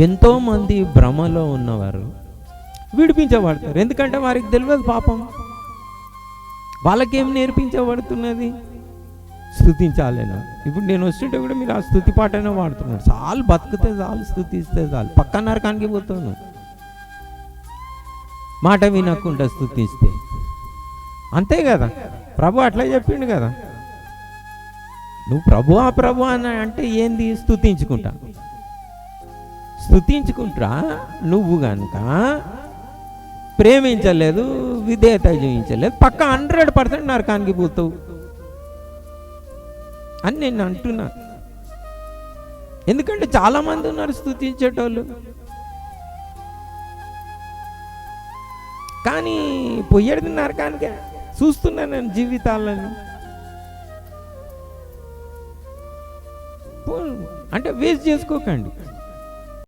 ఎంతోమంది భ్రమలో ఉన్నవారు విడిపించబడతారు. ఎందుకంటే వారికి తెలియదు పాపం. వాళ్ళకేం నేర్పించబడుతున్నది? స్తుతించాలేనా? ఇప్పుడు నేను వస్తుంటే కూడా మీరు ఆ స్తుతి పాటనే వాడుతున్నాడు. చాలు బతికితే చాలు, స్తుతిస్తే చాలు. పక్క నరకానికి పోతాను మాట వినకుండా స్తుతిస్తే. అంతే కదా, ప్రభు అట్లా చెప్పిండు కదా. నువ్వు ప్రభు అని అంటే ఏంది? స్తుతించుకుంటా నువ్వు కనుక ప్రేమించలేదు, విధేయత చూపించలేదు, పక్క 100% నరకానికి పోతావు అని నేను అంటున్నా. ఎందుకంటే చాలామంది ఉన్నారు స్తుతించేటోళ్ళు, కానీ పోయేది నరకానికే. చూస్తున్నా నేను జీవితాలను. అంటే వేస్ట్ చేసుకోకండి.